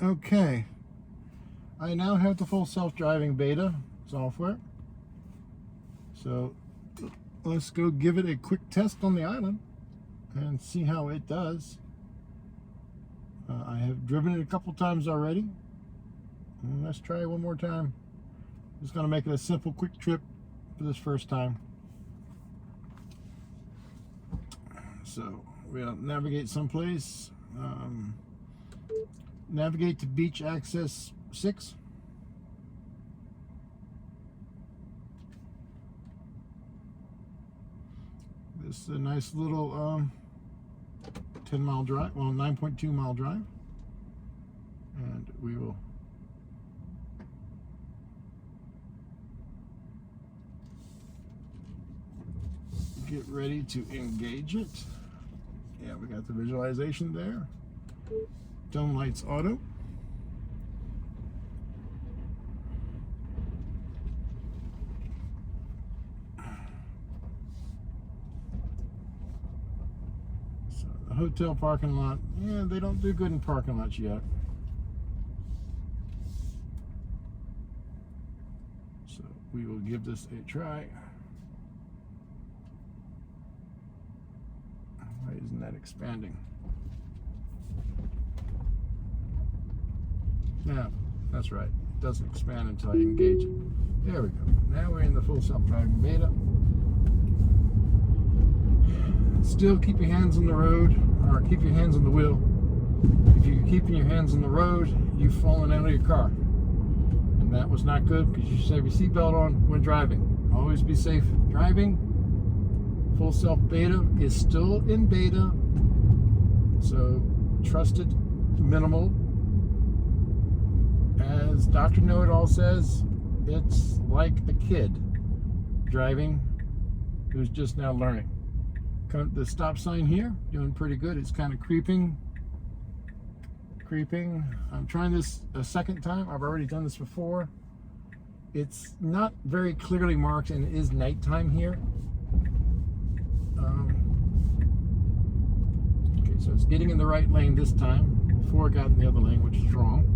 Okay, I now have the full self-driving beta software, so let's go give it a quick test on the island and see how it does. I have driven it a couple times already, and let's try it one more time. Just going to make it a simple quick trip for this first time. So we'll navigate someplace. Navigate to beach access 6. This is a nice little 10-mile drive, well, 9.2-mile drive, and we will get ready to engage it. Yeah, we got the visualization there. Dome lights auto. So the hotel parking lot, yeah, they don't do good in parking lots yet. So we will give this a try. Why isn't that expanding? Yeah, that's right. It doesn't expand until I engage it. There we go. Now we're in the full self-driving beta. Still keep your hands on the road, or keep your hands on the wheel. If you're keeping your hands on the road, you've fallen out of your car. And that was not good because you should have your seatbelt on when driving. Always be safe driving. Full self beta is still in beta, so trusted minimal. As Dr. Know-It-All says, it's like a kid driving who's just now learning. The stop sign here, doing pretty good. It's kind of creeping. I'm trying this a second time. I've already done this before. It's not very clearly marked, and it is nighttime here. Okay, so it's getting in the right lane this time. Before it got in the other lane, which is wrong.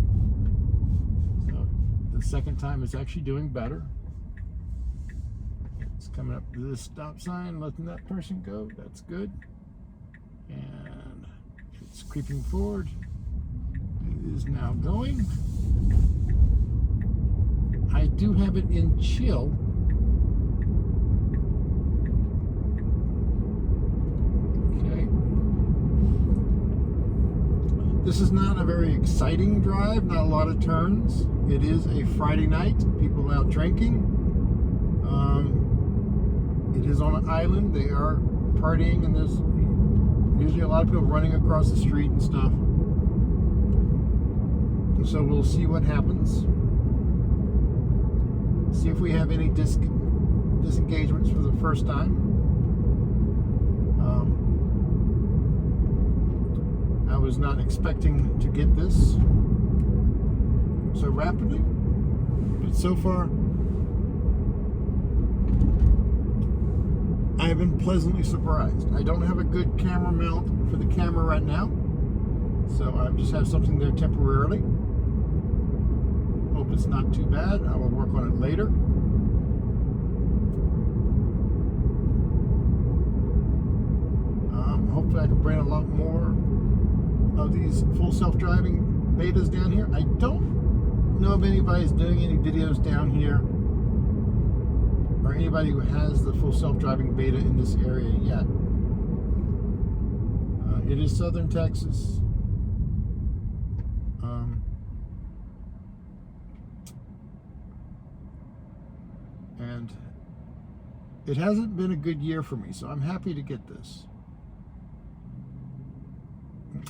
The second time it's actually doing better. It's coming up to this stop sign, letting that person go. That's good. And it's creeping forward. It is now going. I do have it in chill. Okay. This is not a very exciting drive, not a lot of turns. It is a Friday night, people out drinking. It is on an island. They are partying, and there's usually a lot of people running across the street and stuff. So we'll see what happens. See if we have any disengagements for the first time. I was not expecting to get this so rapidly, but so far I have been pleasantly surprised. I don't have a good camera mount for the camera right now, so I just have something there temporarily. Hope it's not too bad. I will work on it later. Hopefully I can bring a lot more of these full self-driving betas down here. I don't know if anybody's doing any videos down here, or anybody who has the full self-driving beta in this area yet. It is southern Texas. And it hasn't been a good year for me, so I'm happy to get this.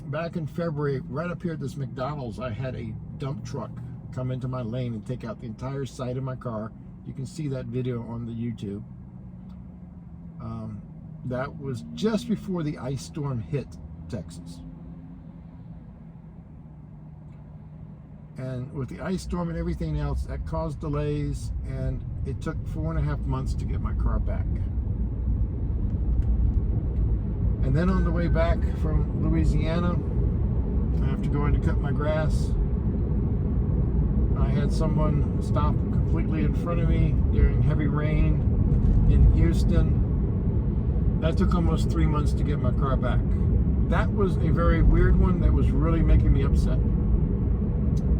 Back in February, right up here at this McDonald's, I had a dump truck come into my lane and take out the entire side of my car. You can see that video on the YouTube. That was just before the ice storm hit Texas. And with the ice storm and everything else, that caused delays, and it took 4.5 months to get my car back. And then on the way back from Louisiana, I have to go in to cut my grass. I had someone stop completely in front of me during heavy rain in Houston. That took almost 3 months to get my car back. That was a very weird one that was really making me upset.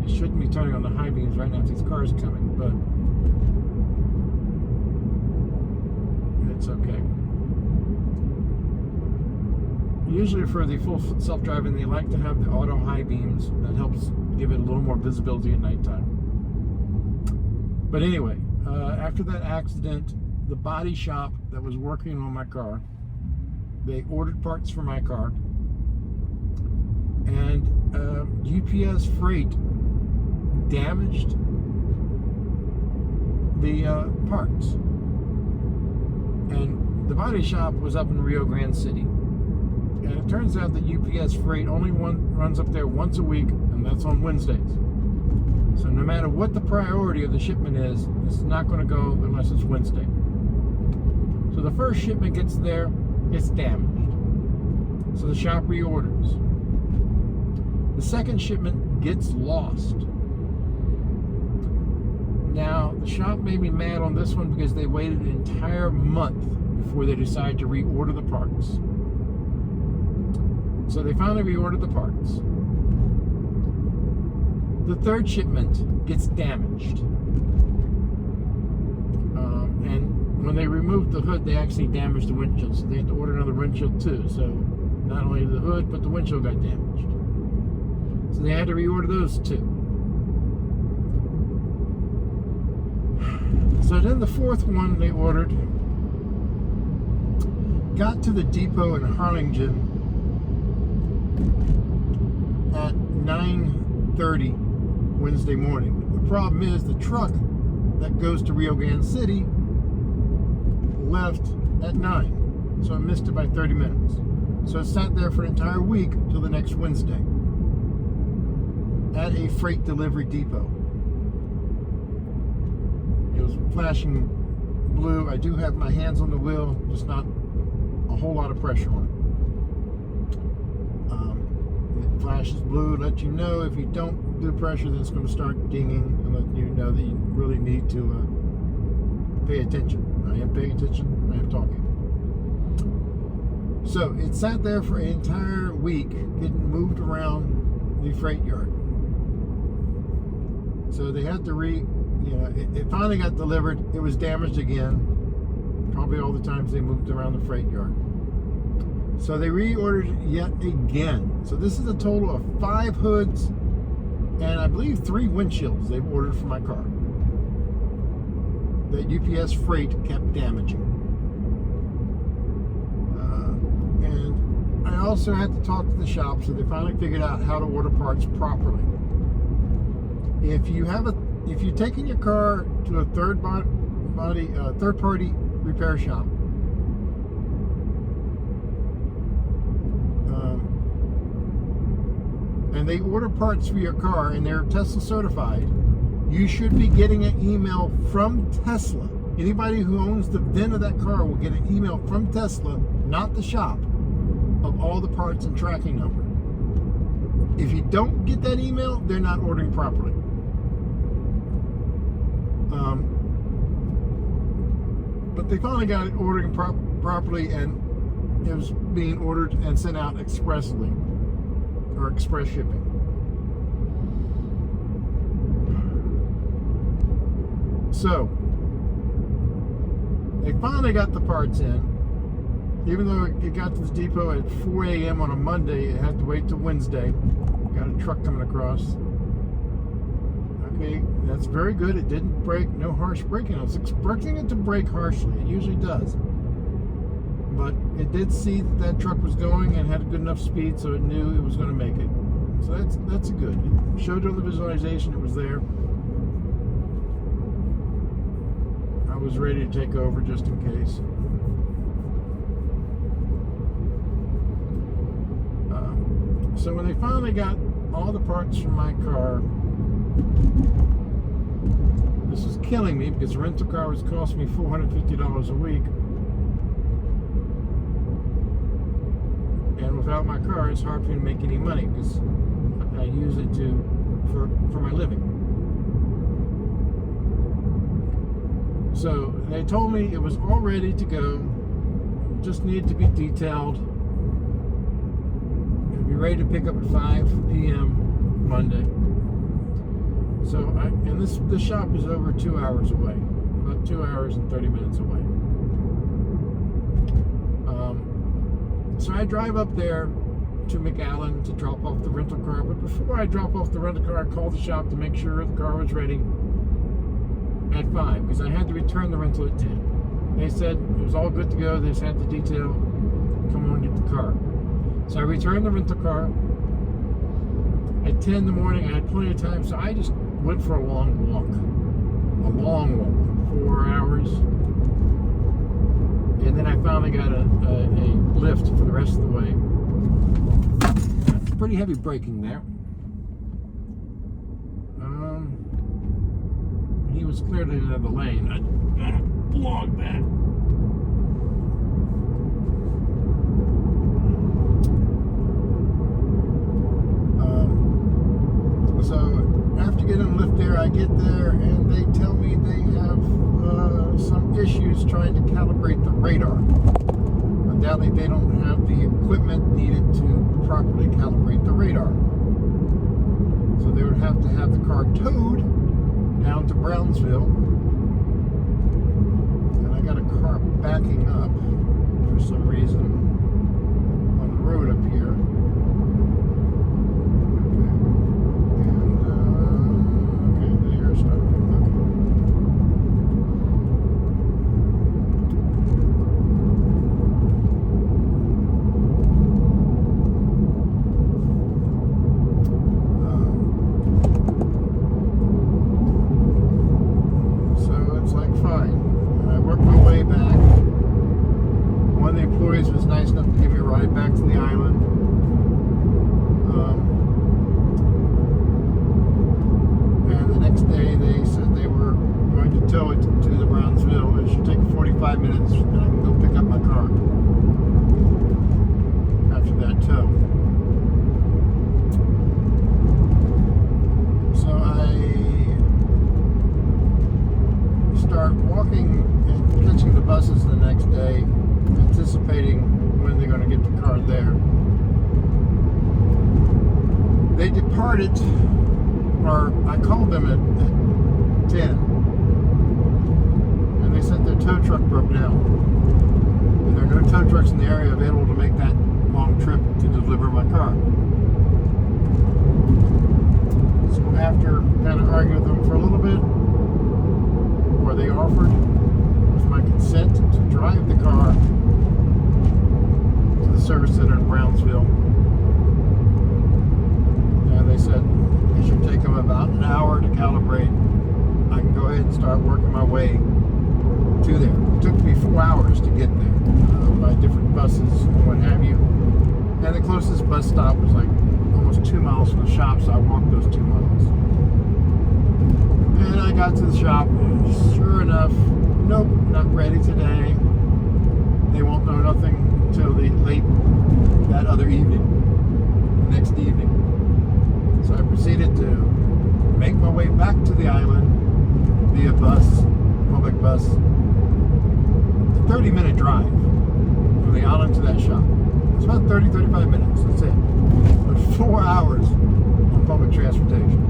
You shouldn't be turning on the high beams right now if these cars coming, but it's okay. Usually for the full self-driving, they like to have the auto high beams. That helps give it a little more visibility at nighttime. But anyway, after that accident, the body shop that was working on my car, they ordered parts for my car, and UPS Freight damaged the parts. And the body shop was up in Rio Grande City. And it turns out that UPS Freight only runs up there once a week, and that's on Wednesdays. So no matter what the priority of the shipment is, it's not going to go unless it's Wednesday. So the first shipment gets there, it's damaged. So the shop reorders. The second shipment gets lost. Now, the shop made me mad on this one because they waited an entire month before they decided to reorder the parts. So they finally reordered the parts. The third shipment gets damaged. And when they removed the hood, they actually damaged the windshield. So they had to order another windshield too. So not only the hood, but the windshield got damaged. So they had to reorder those too. So then the fourth one they ordered got to the depot in Harlingen at 9:30 Wednesday morning. The problem is the truck that goes to Rio Grande City left at 9, so I missed it by 30 minutes. So it sat there for an entire week till the next Wednesday at a freight delivery depot. It was flashing blue. I do have my hands on the wheel, just not a whole lot of pressure on it. It flashes blue, let you know if you don't do pressure, then it's going to start dinging and let you know that you really need to pay attention. I am paying attention, I am talking. So it sat there for an entire week, getting moved around the freight yard. So they had to it finally got delivered. It was damaged again, probably all the times they moved around the freight yard. So they reordered it yet again. So this is a total of 5 hoods and I believe 3 windshields they've ordered for my car that UPS Freight kept damaging. And I also had to talk to the shop, so they finally figured out how to order parts properly. If you're taking your car to a third party repair shop, and they order parts for your car and they're Tesla certified, you should be getting an email from Tesla. Anybody who owns the VIN of that car will get an email from Tesla, not the shop, of all the parts and tracking number. If you don't get that email, they're not ordering properly. But they finally got it ordering properly, and it was being ordered and sent out expressly, or express shipping. So they finally got the parts in. Even though it got to the depot at 4 a.m. on a Monday, it had to wait till Wednesday. Got a truck coming across. Okay, that's very good. It didn't break, no harsh braking. I was expecting it to brake harshly. It usually does. But it did see that truck was going and had a good enough speed, so it knew it was going to make it. So that's good. It showed on the visualization it was there. I was ready to take over just in case. So when they finally got all the parts from my car, this is killing me because the rental car was costing me $450 a week. And without my car, it's hard for me to make any money because I use it for my living. So they told me it was all ready to go, just needed to be detailed. It'd be ready to pick up at 5 p.m. Monday. So and this shop is over 2 hours away, about 2 hours and 30 minutes away. So I drive up there to McAllen to drop off the rental car. But before I drop off the rental car, I called the shop to make sure the car was ready at 5, because I had to return the rental at 10. They said it was all good to go. They just had the detail. Come on, get the car. So I returned the rental car at 10 in the morning. I had plenty of time, so I just went for a long walk. 4 hours. And then I finally got a lift for the rest of the way. Pretty heavy braking there. He was cleared into the lane. I logged that. So after getting a lift there, I get there and they tell me they have some issues trying to calibrate the radar. Undoubtedly, they don't have the equipment needed to properly calibrate the radar. So they would have to have the car towed down to Brownsville. And I got a car backing up for some reason on the road up here. Okay, and the air started. Was nice enough to give me a ride back to the island. And the next day they said they were going to tow it to the Brownsville. It should take 45 minutes and I can go pick up my car after that tow. So I start walking and catching the buses the next day, anticipating when they're going to get the car there. They departed, or I called them at 10, and they said their tow truck broke down. And there are no tow trucks in the area available to make that long trip to deliver my car. So after kind of arguing with them for a little bit, where they offered, with my consent, to drive the car to the service center in Brownsville. And they said it should take them about an hour to calibrate. I can go ahead and start working my way to there. It took me 4 hours to get there by different buses and what have you. And the closest bus stop was like almost 2 miles from the shop, so I walked those 2 miles. And I got to the shop. Sure enough, nope, not ready today. They won't know nothing until late that other evening, the next evening. So I proceeded to make my way back to the island via bus, public bus. A 30-minute drive from the island to that shop. It's about 30-35 minutes, that's it. But 4 hours on public transportation.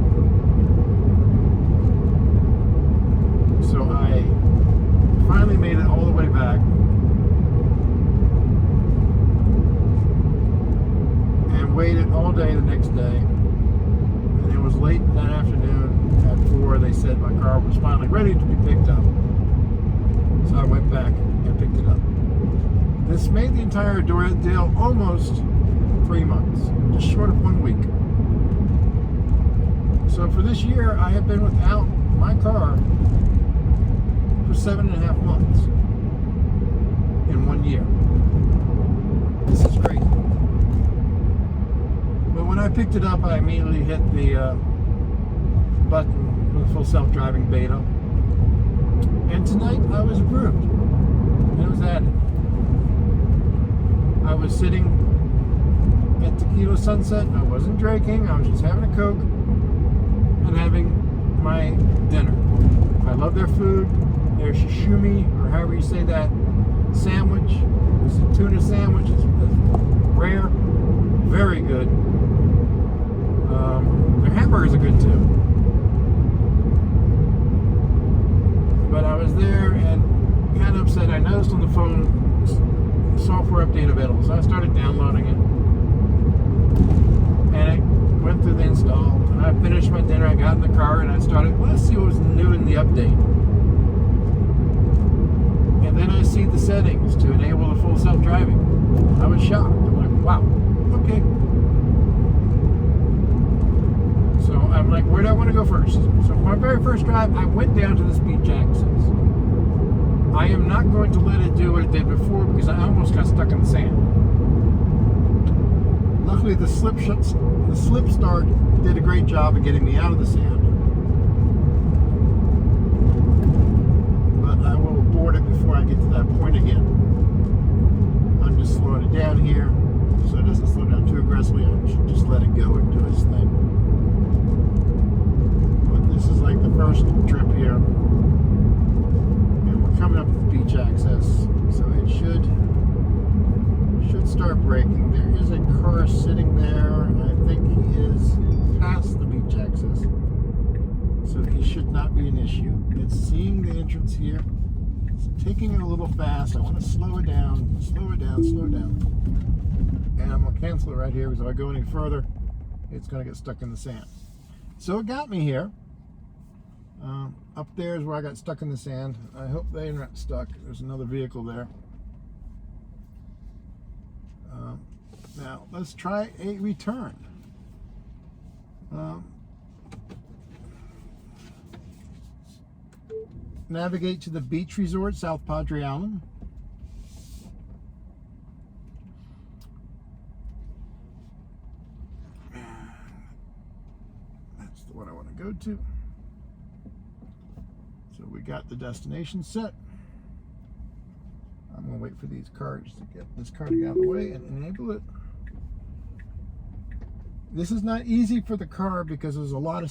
So I finally made it all the way back. And waited all day the next day. And it was late that afternoon at 4. They said my car was finally ready to be picked up. So I went back and picked it up. This made the entire deal almost 3 months, just short of 1 week. So for this year, I have been without my car for 7.5 months in 1 year. This is great. But when I picked it up, I immediately hit the button for the full self-driving beta. And tonight I was approved. And it was added. I was sitting at Tequila Sunset. I wasn't drinking. I was just having a Coke and having my dinner. I love their food. their sashimi, or however you say that, sandwich. It's a tuna sandwich. It's rare, very good. Their hamburgers are good too. But I was there and kind of upset. I noticed on the phone software update available, so I started downloading it. And I went through the install, and I finished my dinner. I got in the car and I started, let's see what was new in the update. And then I see the settings to enable the full self-driving. I was shocked. I'm like, wow, okay. So I'm like, where do I want to go first? So for my very first drive, I went down to this beach access. I am not going to let it do what it did before because I almost got stuck in the sand. Luckily, the slip start did a great job of getting me out of the sand. But I will abort it before I get to that point again. I'm just slowing it down here so it doesn't slow down too aggressively. I should just let it go and do its thing. But this is like the first trip here. And we're coming up with the beach access, so it should start braking. There is a car sitting there, and I think he is past the beach access, so he should not be an issue. It's seeing the entrance here. It's taking it a little fast. I want to slow it down, slow it down, slow it down. And I'm going to cancel it right here because if I go any further, it's going to get stuck in the sand. So it got me here. Up there is where I got stuck in the sand. I hope they're not stuck. There's another vehicle there. Now, let's try a return. Navigate to the beach resort, South Padre Island. That's the one I want to go to. So we got the destination set. I'm going to wait for these cars to get this car to get out of the way and enable it. This is not easy for the car because there's a lot of